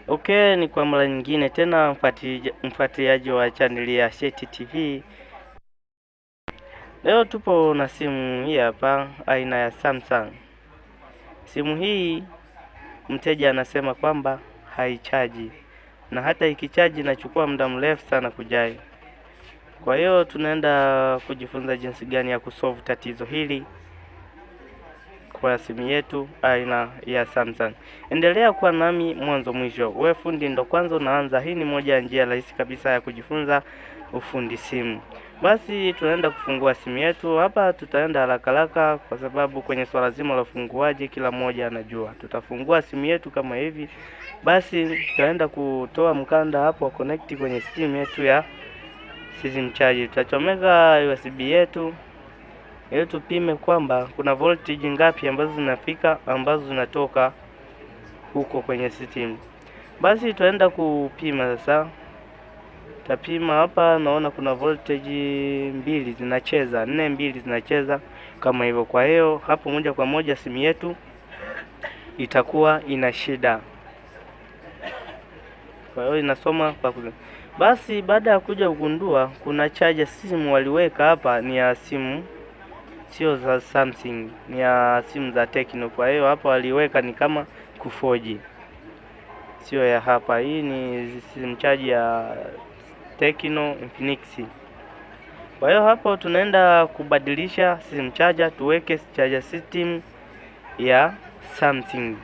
Okay, ni kwa mara nyingine tena mfuatiliaji wa chaneli ya Shet TV. Leo tupo na simu hii hapa aina ya Samsung. Simu hii mteja anasema kwamba haichaji, na hata ikichaji inachukua muda mrefu sana kujai. Kwa hiyo tunaenda kujifunza jinsi gani ya kusolve tatizo hili kwa simu yetu aina ya Samsung. Endelea kuwa nami mwanzo mwisho. Wewe fundi ndo kwanza unaanza, hii ni moja ya njia rahisi kabisa ya kujifunza ufundi simu. Basi tunaenda kufungua simu yetu. Hapa tutaenda haraka kwa sababu kwenye swala zima la ufunguaji kila mmoja anajua. Tutafungua simu yetu kama hivi. Basi tutaenda kutoa mkanda hapo wa connect kwenye simu yetu ya simu charge. Tutachomeka USB yetu ili tupime kwamba kuna voltage ngapi ambazo zinafika ambazo zinatoka huko kwenye system. Basi tutaenda kupima sasa. Tapima hapa, naona kuna voltage mbili zinacheza, 4 zinacheza kama hivyo. Kwa hiyo hapo moja kwa moja simu yetu itakuwa ina shida. Kwa hiyo inasoma kwa basi baada ya kuja kugundua kuna charger simu waliweka hapa ni ya simu sio za Samsung, ni ya simu za Tecno. Kwa hiyo hapa waliweka ni kama kufoji, sio ya hapa. Hii ni simu charge ya Tecno Infinix. Kwa hiyo hapo tunaenda kubadilisha simu charger, tuweke charger system ya Samsung.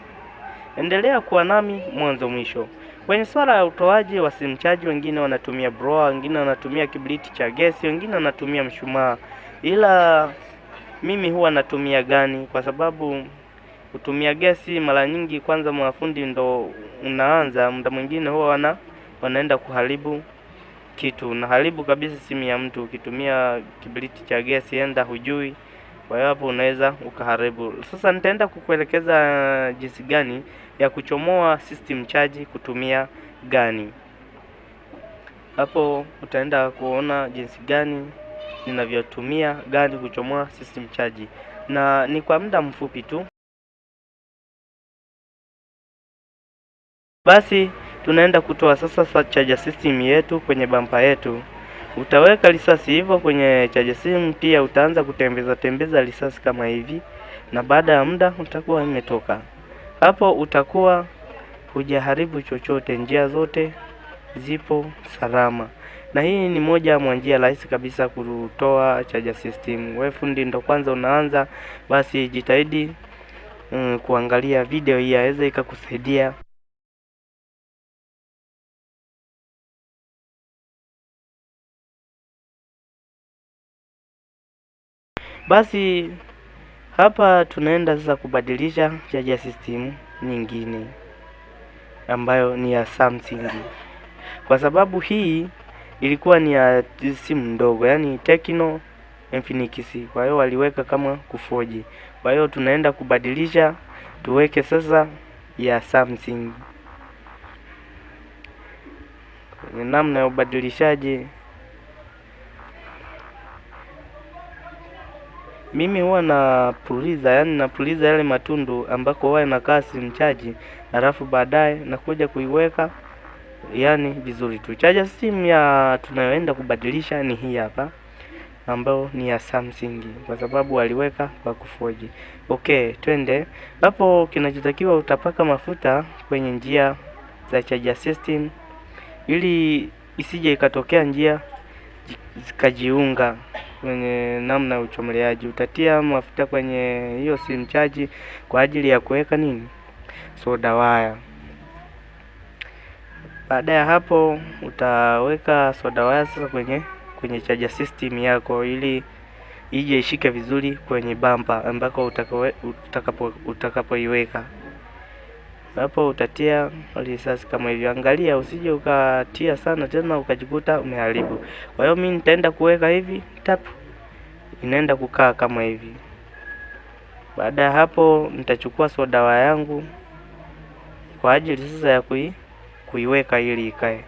Endelea kuwa nami mwanzo mwisho. Kwenye swala ya utoaji wa simu charge, wengine wanatumia blower, wengine wanatumia kiberiti cha gesi, wengine wanatumia mshumaa. Ila mimi huwa natumia gani? Kwa sababu kutumia gesi mara nyingi, kwanza mafundi ndo unaanza, muda mwingine huwa wanaenda kuharibu kitu. Unaharibu kabisa simu ya mtu ukitumia kiberiti cha gesi, enda hujui. Kwa hiyo hapo unaweza ukaharibu. Sasa nitaenda kukuelekeza jinsi gani ya kuchomoa system charge kutumia gani. Hapo utaenda kuona jinsi gani ninavyotumia gani kuchomoa system charge, na ni kwa muda mfupi tu. Basi tunaenda kutoa sasa charger system yetu kwenye bampa yetu. Utaweka risasi hivyo kwenye charger system, pia utaanza kutembeza risasi kama hivi, na baada ya muda utakuwa imetoka. Hapo utakuwa hujaharibu chochote, njia zote zipo salama. Na hii ni moja ya njia rahisi kabisa kutoa charger system. Wewe fundi ndo kwanza unaanza, basi jitahidi kuangalia video hii, yaweza ikakusaidia. Basi hapa tunaenda sasa kubadilisha charger system nyingine ambayo ni ya Samsung, kwa sababu hii ilikuwa ni ya simu ndogo, yani Tecno Infinix. Kwa hiyo waliweka kama kufoji. Kwa hiyo tunaenda kubadilisha, tuweke sasa ya Samsung. Ni namna ya ubadilishaji. Mimi huwa napuliza, yani napuliza yale matundu ambako huwa inakaa simu charge, alafu baadaye nakuja kuiweka yani vizuri tu. Charger system ya tunayoenda kubadilisha ni hii hapa, ambayo ni ya Samsung kwa sababu waliweka kwa kufoji. Okay, twende hapo. Kinachotakiwa utapaka mafuta kwenye njia za charger system ili isije ikatokea njia zikajiunga. Kwenye namna ya uchomeleaji utatia mafuta kwenye hiyo simu charge kwa ajili ya kuweka nini, soda wire. Baada ya hapo utaweka soda wire sasa kwenye charger system yako ili ije ishike vizuri kwenye bumper ambako utakapoiweka. Hapo utatia risasi kama hivyo. Angalia usije ukatia sana tena ukajikuta umeharibu. Kwa hiyo mimi nitaenda kuweka hivi tap, inaenda kukaa kama hivi. Baada ya hapo nitachukua soda wire yangu kwa ajili sasa ya kuiweka ili ikae.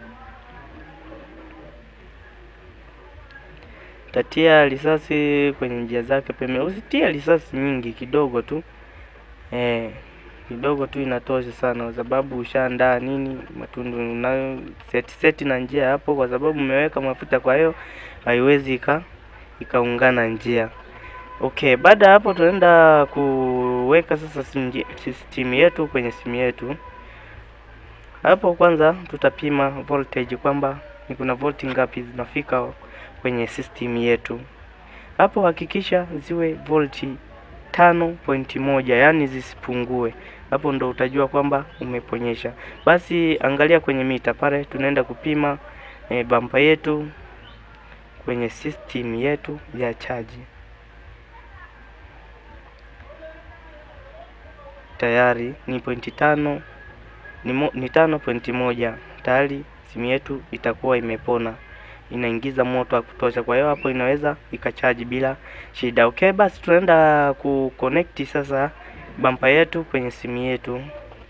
Tatia risasi kwenye njia zake pembeni. Usitie risasi nyingi, kidogo tu. kidogo tu inatosha sana, kwa sababu ushaandaa nini matundu unayo set na njia hapo, kwa sababu umeweka mafuta, kwa hiyo haiwezi ikaungana njia. Okay, baada hapo tunaenda kuweka sasa system yetu kwenye simu yetu. Hapo kwanza tutapima voltage kwamba ni kuna volti ngapi zinafika kwenye system yetu. Hapo hakikisha ziwe volti 5.1, yani zisipungue. Hapo ndo utajua kwamba umeponyesha. Basi angalia kwenye mita pale, tunaenda kupima bampa yetu kwenye system yetu ya chaji. Tayari ni 5.5, ni 5.1. Tayari simu yetu itakuwa imepona, inaingiza moto wa kutosha, kwa hiyo hapo inaweza ikachaji bila shida. Okay, basi tunaenda kuconnect sasa bampa yetu kwenye simu yetu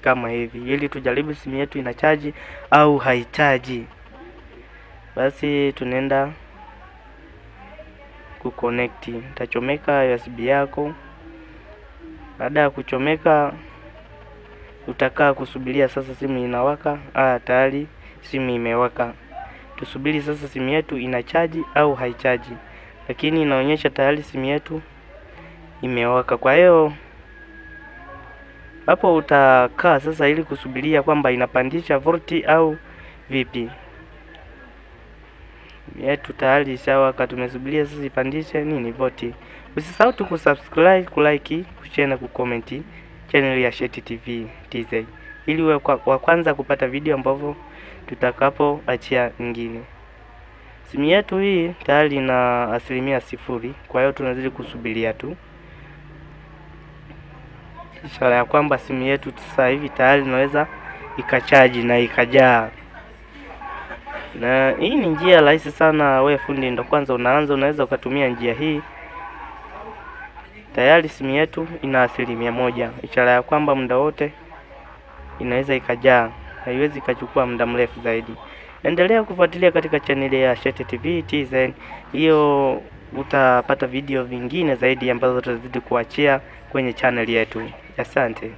kama hivi, ili tujaribu simu yetu inachaji au haichaji. Basi tunaenda kuconnect, utachomeka USB yako. Baada ya kuchomeka, utakaa kusubiria sasa simu inawaka. Tayari simu imewaka. Tusubiri sasa simu yetu inachaji au haichaji, lakini inaonyesha tayari simu yetu imewaka. Kwa hiyo hapo utakaa sasa ili kusubiria kwamba inapandisha volti au vipi. Yetu tayari ishawaka, tumesubiria sasa ipandishe nini volti. Usisahau tu kusubscribe, kulike, kushare na kucomment channel ya Shet TV TZ, ili uwe wa kwanza kupata video ambavyo tutakapo achia nyingine. Simu yetu hii tayari ina 0%, kwa hiyo tunazidi kusubiria tu, ishara ya kwamba simu yetu sasa hivi tayari inaweza ikachaji na ikajaa. Na hii ni njia rahisi sana, wewe fundi ndo kwanza unaanza, unaweza ukatumia njia hii. Tayari simu yetu ina 100%, ishara ya kwamba muda wote inaweza ikajaa, haiwezi ikachukua muda mrefu zaidi. Endelea kufuatilia katika chaneli ya Shet TV TZ, hiyo utapata video vingine zaidi ambazo tutazidi kuachia kwenye chaneli yetu. Asante.